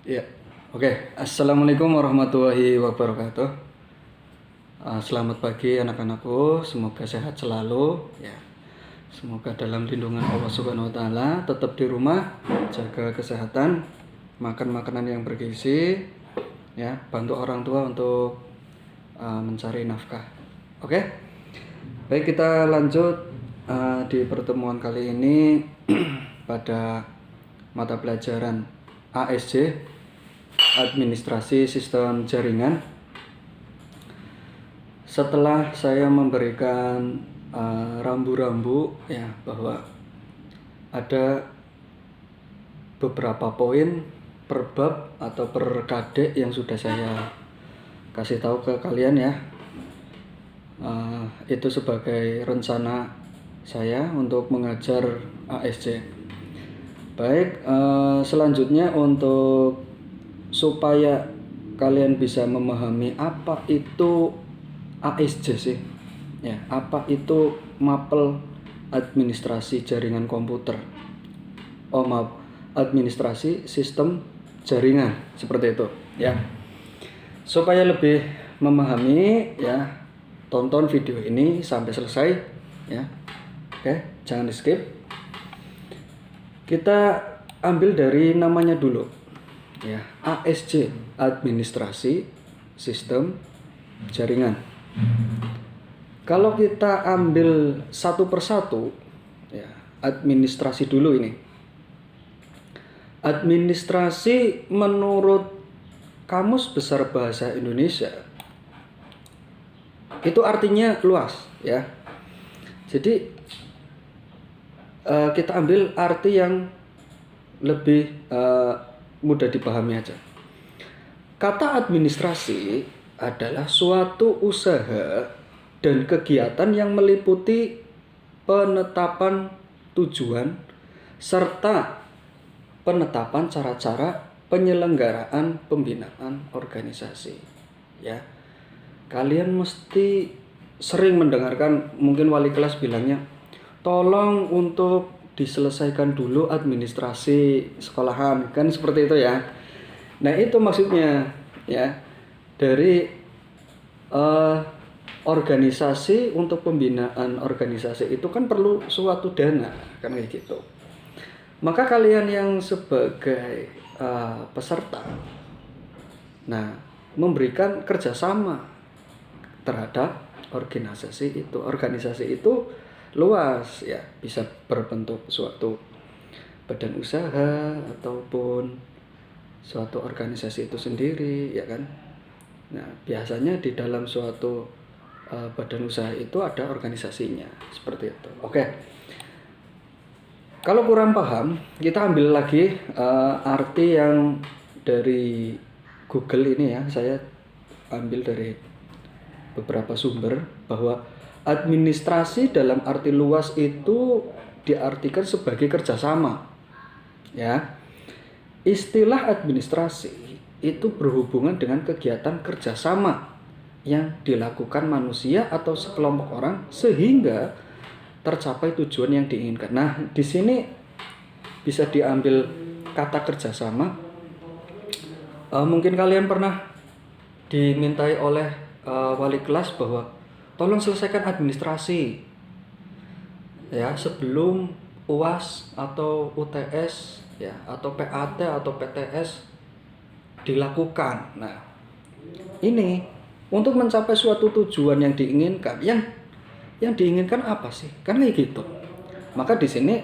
Ya, oke. Assalamualaikum warahmatullahi wabarakatuh. Selamat pagi anak-anakku. Semoga sehat selalu. Ya, semoga dalam lindungan Allah Subhanahu Wa Taala. Tetap di rumah, jaga kesehatan, makan makanan yang bergizi. Ya, bantu orang tua untuk mencari nafkah. Oke. Baik, kita lanjut di pertemuan kali ini pada mata pelajaran ASJ, Administrasi Sistem Jaringan. Setelah saya memberikan rambu-rambu ya bahwa ada beberapa poin per bab atau per kadek yang sudah saya kasih tahu ke kalian ya, itu sebagai rencana saya untuk mengajar ASJ. Baik, selanjutnya untuk supaya kalian bisa memahami apa itu ASJ sih, ya, apa itu mapel administrasi jaringan komputer. Maaf, administrasi sistem jaringan seperti itu, ya. Supaya lebih memahami, ya, tonton video ini sampai selesai, ya. Oke, jangan di skip. Kita ambil dari namanya dulu, ya, ASJ, Administrasi Sistem Jaringan. Kalau kita ambil satu persatu, ya, administrasi dulu ini. Administrasi menurut Kamus Besar Bahasa Indonesia itu artinya luas, ya. Jadi kita ambil arti yang lebih mudah dipahami aja. Kata administrasi adalah suatu usaha dan kegiatan yang meliputi penetapan tujuan serta penetapan cara-cara penyelenggaraan pembinaan organisasi. Ya, kalian mesti sering mendengarkan mungkin wali kelas bilangnya, tolong untuk diselesaikan dulu administrasi sekolahan, kan seperti itu ya. Nah, itu maksudnya, ya, dari organisasi untuk pembinaan organisasi itu kan perlu suatu dana, kan kayak gitu. Maka kalian yang sebagai peserta, nah, memberikan kerjasama terhadap organisasi itu. Organisasi itu luas, ya, bisa berbentuk suatu badan usaha ataupun suatu organisasi itu sendiri, ya kan. Nah, biasanya di dalam suatu badan usaha itu ada organisasinya, seperti itu. Oke. Kalau kurang paham, kita ambil lagi arti yang dari Google ini, ya. Saya ambil dari beberapa sumber bahwa administrasi dalam arti luas itu diartikan sebagai kerjasama, ya. Istilah administrasi itu berhubungan dengan kegiatan kerjasama yang dilakukan manusia atau sekelompok orang sehingga tercapai tujuan yang diinginkan. Nah, di sini bisa diambil kata kerjasama. Mungkin kalian pernah dimintai oleh wali kelas bahwa tolong selesaikan administrasi, ya, sebelum UAS atau UTS, ya, atau PAT atau PTS dilakukan. Nah, ini untuk mencapai suatu tujuan yang diinginkan. Yang diinginkan apa sih? Kan kayak gitu. Maka di sini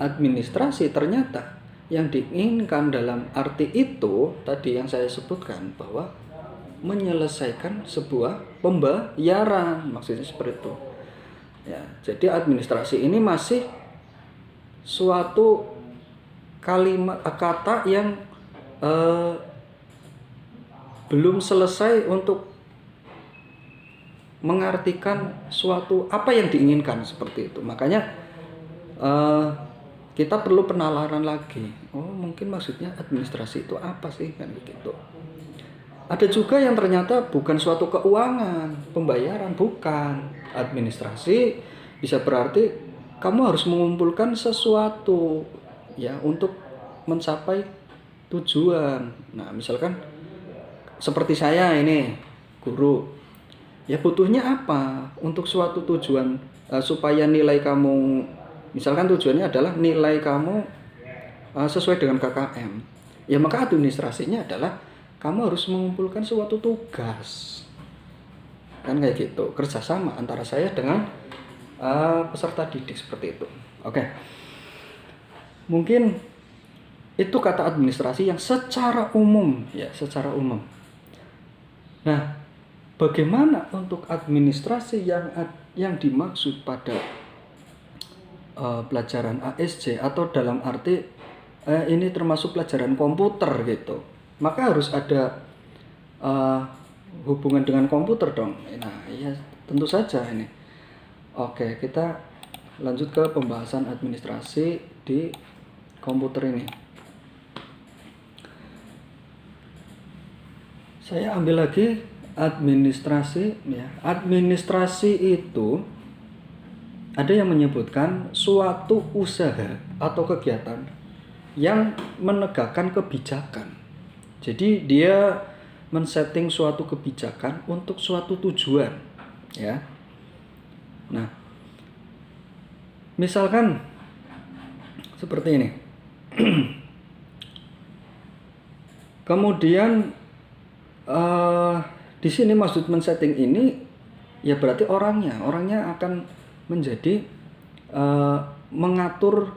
administrasi ternyata yang diinginkan dalam arti itu tadi yang saya sebutkan bahwa menyelesaikan sebuah pembayaran, maksudnya seperti itu. Ya, jadi administrasi ini masih suatu kalimat kata yang belum selesai untuk mengartikan suatu apa yang diinginkan, seperti itu. Makanya kita perlu penalaran lagi. Oh, mungkin maksudnya administrasi itu apa sih, kan begitu. Ada juga yang ternyata bukan suatu keuangan, pembayaran, bukan. Administrasi bisa berarti kamu harus mengumpulkan sesuatu, ya, untuk mencapai tujuan. Nah, misalkan seperti saya ini guru, ya butuhnya apa untuk suatu tujuan, supaya nilai kamu, misalkan tujuannya adalah nilai kamu sesuai dengan KKM, ya maka administrasinya adalah kamu harus mengumpulkan suatu tugas, kan kayak gitu, kerjasama antara saya dengan peserta didik seperti itu. Oke, mungkin itu kata administrasi yang secara umum, ya secara umum. Nah, bagaimana untuk administrasi yang dimaksud pada pelajaran ASJ, atau dalam arti ini termasuk pelajaran komputer gitu, maka harus ada hubungan dengan komputer dong. Nah, ya tentu saja ini. Oke, kita lanjut ke pembahasan administrasi di komputer ini. Saya ambil lagi administrasi, ya. Administrasi itu ada yang menyebutkan suatu usaha atau kegiatan yang menegakkan kebijakan. Jadi dia men-setting suatu kebijakan untuk suatu tujuan, ya. Nah, misalkan seperti ini. Kemudian di sini maksud men-setting ini ya berarti orangnya akan menjadi mengatur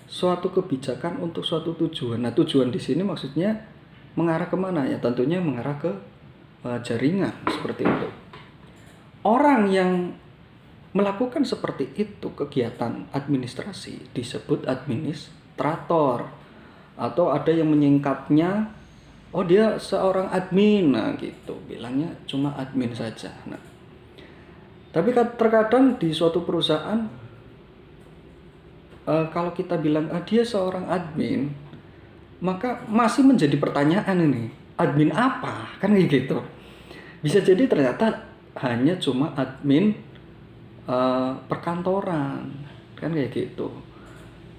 suatu kebijakan untuk suatu tujuan. Nah, tujuan di sini maksudnya mengarah kemana? Ya tentunya mengarah ke jaringan seperti itu. Orang yang melakukan seperti itu kegiatan administrasi disebut administrator, atau ada yang menyingkatnya, oh dia seorang admin, nah gitu, bilangnya cuma admin saja. Nah, tapi terkadang di suatu perusahaan kalau kita bilang dia seorang admin, maka masih menjadi pertanyaan ini, admin apa? Kan kayak gitu. Bisa jadi ternyata hanya cuma admin perkantoran, kan kayak gitu.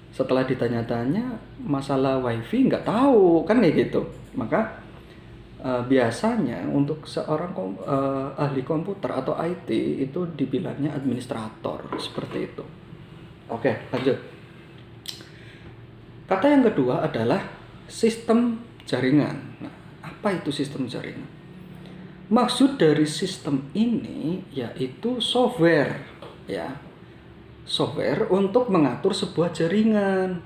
Setelah ditanya-tanya masalah wifi nggak tahu, kan kayak gitu. Maka biasanya untuk seorang ahli komputer atau IT itu dibilangnya administrator seperti itu. Oke, lanjut. Kata yang kedua adalah sistem jaringan. Nah, apa itu sistem jaringan? Maksud dari sistem ini yaitu software, ya. Software untuk mengatur sebuah jaringan.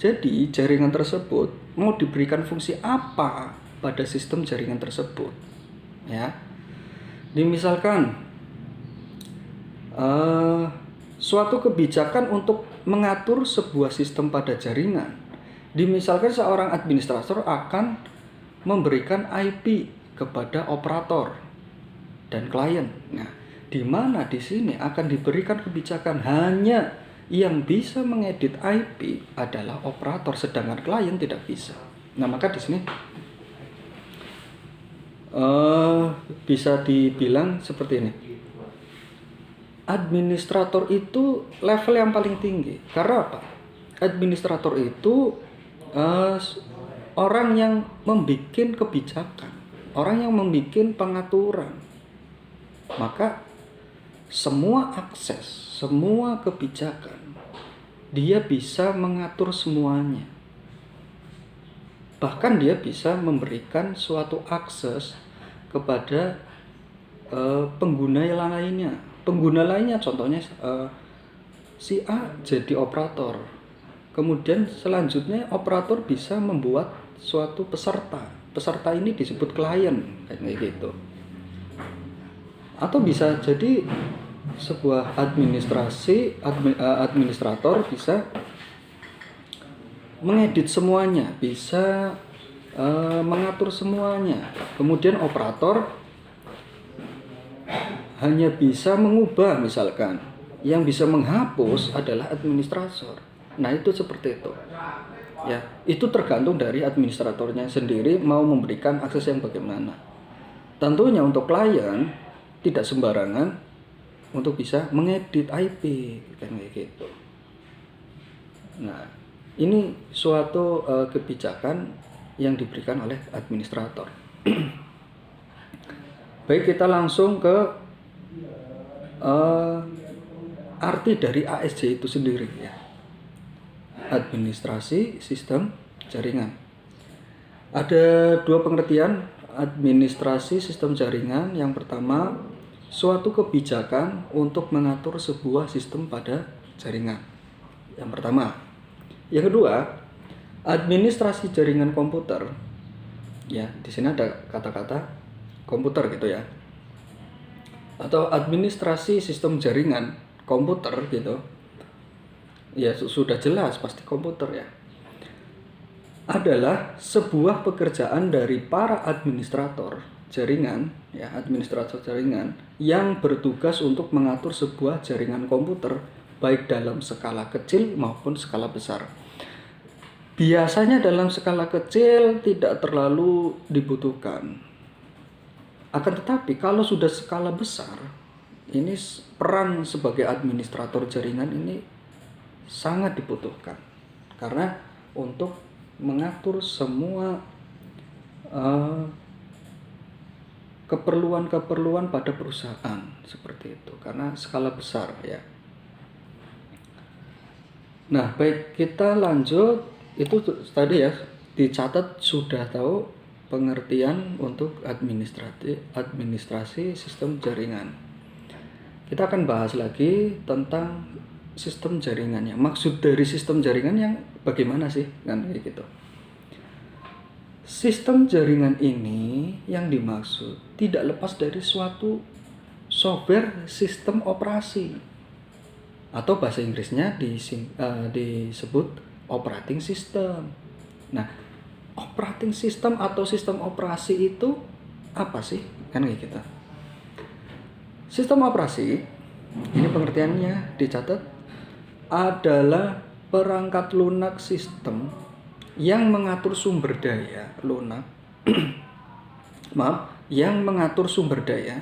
Jadi, jaringan tersebut mau diberikan fungsi apa pada sistem jaringan tersebut, ya. Misalkan suatu kebijakan untuk mengatur sebuah sistem pada jaringan. Misalkan seorang administrator akan memberikan IP kepada operator dan klien. Nah, di mana di sini akan diberikan kebijakan hanya yang bisa mengedit IP adalah operator, sedangkan klien tidak bisa. Nah, maka di sini bisa dibilang seperti ini. Administrator itu level yang paling tinggi. Karena apa? Administrator itu orang yang membuat kebijakan, orang yang membuat pengaturan. Maka semua akses, semua kebijakan, dia bisa mengatur semuanya. Bahkan dia bisa memberikan suatu akses kepada pengguna yang lainnya. Pengguna lainnya contohnya si A jadi operator. Kemudian selanjutnya operator bisa membuat suatu peserta. Peserta ini disebut klien, kayak gitu. Atau bisa jadi sebuah administrator bisa mengedit semuanya, bisa mengatur semuanya. Kemudian operator hanya bisa mengubah, misalkan yang bisa menghapus adalah administrator. Nah, itu seperti itu. Ya, itu tergantung dari administratornya sendiri mau memberikan akses yang bagaimana. Tentunya untuk klien tidak sembarangan untuk bisa mengedit IP, kan kayak gitu. Nah, ini suatu kebijakan yang diberikan oleh administrator. Baik, kita langsung ke arti dari ASJ itu sendiri ya. Administrasi sistem jaringan. Ada dua pengertian administrasi sistem jaringan. Yang pertama, suatu kebijakan untuk mengatur sebuah sistem pada jaringan. Yang pertama. Yang kedua, administrasi jaringan komputer. Ya, di sini ada kata-kata komputer gitu ya. Atau administrasi sistem jaringan komputer gitu. Ya, sudah jelas pasti komputer ya. Adalah sebuah pekerjaan dari para administrator jaringan, ya, administrator jaringan yang bertugas untuk mengatur sebuah jaringan komputer baik dalam skala kecil maupun skala besar. Biasanya dalam skala kecil tidak terlalu dibutuhkan. Akan tetapi kalau sudah skala besar, ini peran sebagai administrator jaringan ini sangat dibutuhkan. Karena untuk mengatur semua keperluan-keperluan pada perusahaan seperti itu. Karena skala besar ya. Nah, baik, kita lanjut. Itu tadi ya, dicatat sudah tahu pengertian untuk administrasi sistem jaringan. Kita akan bahas lagi tentang sistem jaringannya. Maksud dari sistem jaringan yang bagaimana sih? Kan kayak gitu. Sistem jaringan ini yang dimaksud tidak lepas dari suatu software sistem operasi, atau bahasa Inggrisnya disebut operating system. Nah, operating system atau sistem operasi itu apa sih? Kan kayak gitu. Sistem operasi, ini pengertiannya dicatat, adalah perangkat lunak sistem yang mengatur sumber daya lunak yang mengatur sumber daya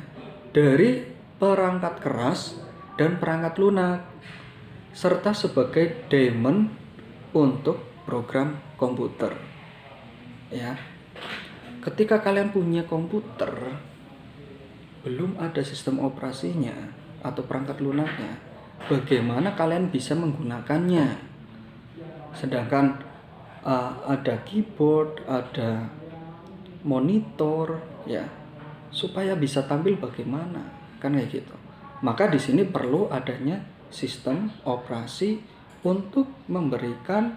dari perangkat keras dan perangkat lunak, serta sebagai daemon untuk program komputer. Ya. Ketika kalian punya komputer, belum ada sistem operasinya atau perangkat lunaknya, bagaimana kalian bisa menggunakannya? Sedangkan ada keyboard, ada monitor, ya, supaya bisa tampil bagaimana, kan kayak gitu. Maka di sini perlu adanya sistem operasi untuk memberikan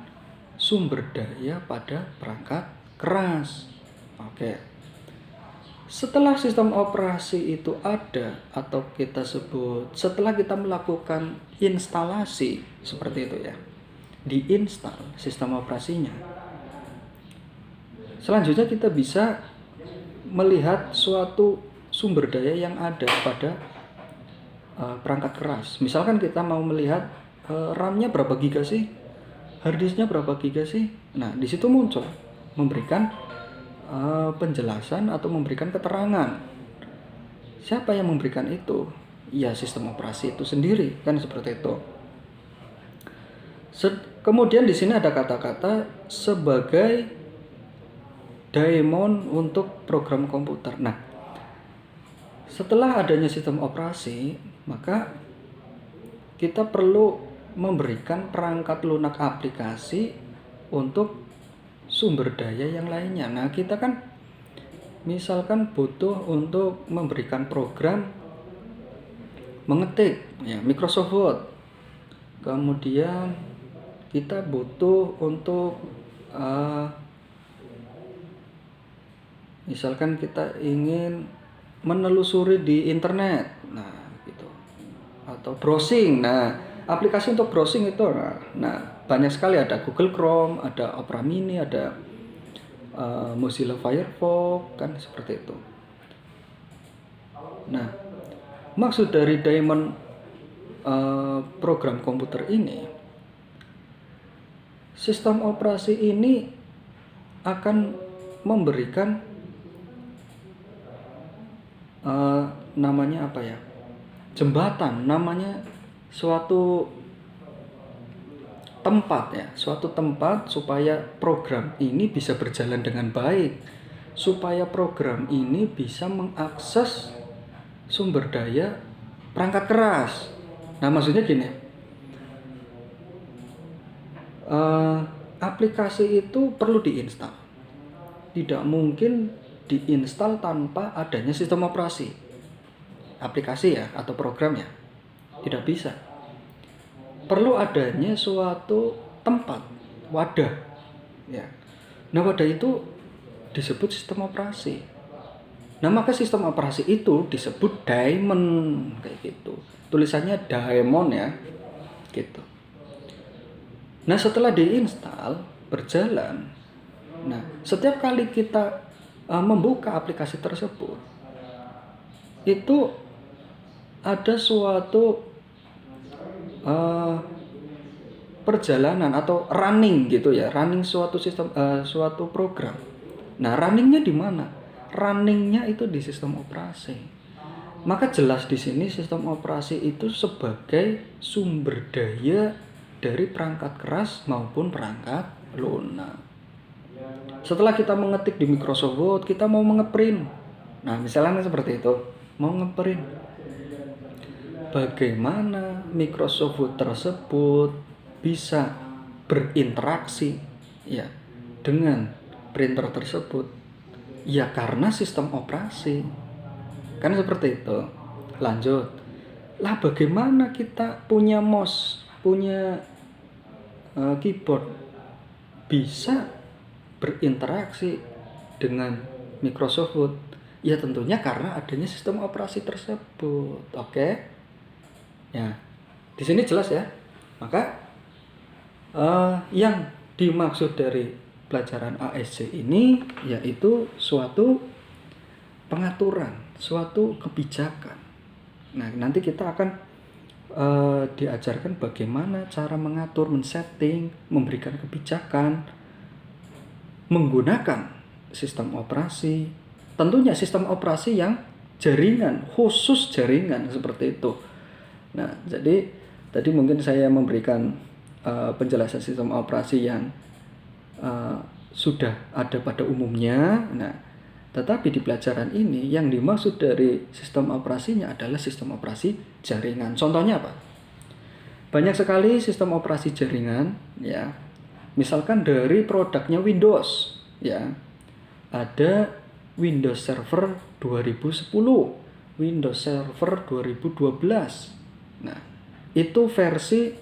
sumber daya pada perangkat keras. Oke. Setelah sistem operasi itu ada, atau kita sebut setelah kita melakukan instalasi seperti itu ya, diinstal sistem operasinya, selanjutnya kita bisa melihat suatu sumber daya yang ada pada perangkat keras. Misalkan kita mau melihat RAM-nya berapa giga sih, hard disk-nya berapa giga sih. Nah, di situ muncul memberikan penjelasan atau memberikan keterangan. Siapa yang memberikan itu? Ya, sistem operasi itu sendiri, kan seperti itu. Kemudian di sini ada kata-kata sebagai daemon untuk program komputer. Nah, setelah adanya sistem operasi, maka kita perlu memberikan perangkat lunak aplikasi untuk sumber daya yang lainnya. Nah, kita kan misalkan butuh untuk memberikan program mengetik ya, Microsoft Word. Kemudian kita butuh untuk misalkan kita ingin menelusuri di internet, nah gitu, atau browsing. Nah, aplikasi untuk browsing itu, nah banyak sekali, ada Google Chrome, ada Opera Mini, ada Mozilla Firefox, kan seperti itu. Nah, maksud dari daemon program komputer ini, sistem operasi ini akan memberikan namanya apa ya, jembatan, namanya suatu tempat ya, suatu tempat supaya program ini bisa berjalan dengan baik, supaya program ini bisa mengakses sumber daya perangkat keras. Nah, maksudnya gini, aplikasi itu perlu diinstal. Tidak mungkin diinstal tanpa adanya sistem operasi. Aplikasi ya, atau program ya. Tidak bisa. Perlu adanya suatu tempat, wadah. Ya. Nah, wadah itu disebut sistem operasi. Nah, maka sistem operasi itu disebut daemon, kayak gitu. Tulisannya daemon ya, gitu. Nah, setelah diinstal, berjalan. Nah, setiap kali kita membuka aplikasi tersebut, itu ada suatu perjalanan atau running gitu ya, running suatu sistem, suatu program. Nah, runningnya di mana? Runningnya itu di sistem operasi. Maka jelas di sini sistem operasi itu sebagai sumber daya dari perangkat keras maupun perangkat lunak. Setelah kita mengetik di Microsoft Word, kita mau ngeprint. Nah, misalnya seperti itu, mau ngeprint. Bagaimana Microsoft Word tersebut bisa berinteraksi ya dengan printer tersebut? Ya karena sistem operasi. Kan seperti itu. Lanjut. Lah bagaimana kita punya mouse, punya keyboard bisa berinteraksi dengan Microsoft Word? Ya tentunya karena adanya sistem operasi tersebut. Oke? Ya, di sini jelas ya. Maka yang dimaksud dari pelajaran ASC ini yaitu suatu pengaturan, suatu kebijakan. Nah, nanti kita akan diajarkan bagaimana cara mengatur, men-setting, memberikan kebijakan menggunakan sistem operasi. Tentunya sistem operasi yang jaringan, khusus jaringan seperti itu. Nah, jadi tadi mungkin saya memberikan penjelasan sistem operasi yang sudah ada pada umumnya. Nah, tetapi di pelajaran ini yang dimaksud dari sistem operasinya adalah sistem operasi jaringan. Contohnya apa? Banyak sekali sistem operasi jaringan ya. Misalkan dari produknya Windows ya. Ada Windows Server 2010, Windows Server 2012. Nah, itu versi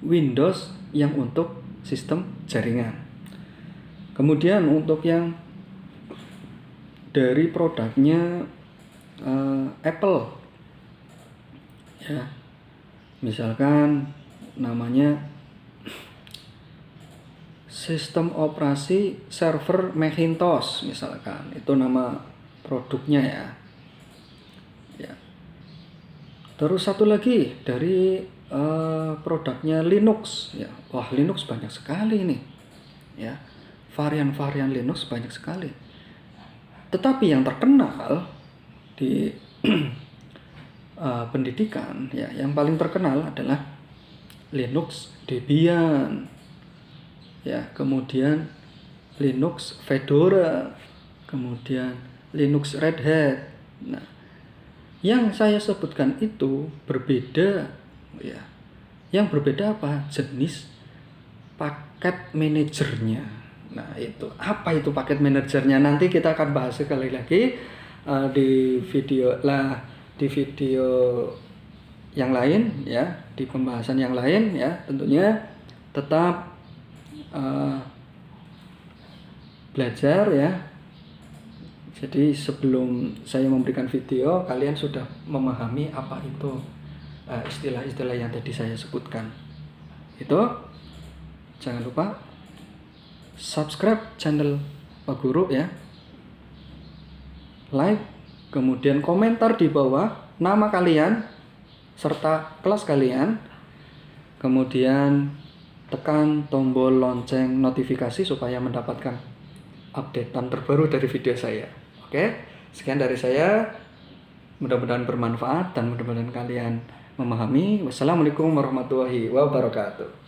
Windows yang untuk sistem jaringan. Kemudian untuk yang dari produknya Apple ya, misalkan namanya sistem operasi server Macintosh misalkan, itu nama produknya ya. Terus satu lagi dari produknya Linux ya. Wah, Linux banyak sekali nih ya, varian-varian Linux banyak sekali. Tetapi yang terkenal di pendidikan ya, yang paling terkenal adalah Linux Debian ya, kemudian Linux Fedora, kemudian Linux Red Hat. Nah, yang saya sebutkan itu berbeda ya. Yang berbeda apa? Jenis paket manajernya. Nah, itu apa itu paket manajernya? Nanti kita akan bahas sekali lagi di video yang lain ya, di pembahasan yang lain ya. Tentunya tetap belajar ya. Jadi sebelum saya memberikan video, kalian sudah memahami apa itu istilah-istilah yang tadi saya sebutkan. Itu jangan lupa subscribe channel Pak Guru ya, like, kemudian komentar di bawah nama kalian serta kelas kalian, kemudian tekan tombol lonceng notifikasi supaya mendapatkan updatean terbaru dari video saya. Oke, sekian dari saya. Mudah-mudahan bermanfaat dan mudah-mudahan kalian memahami. Wassalamualaikum warahmatullahi wabarakatuh.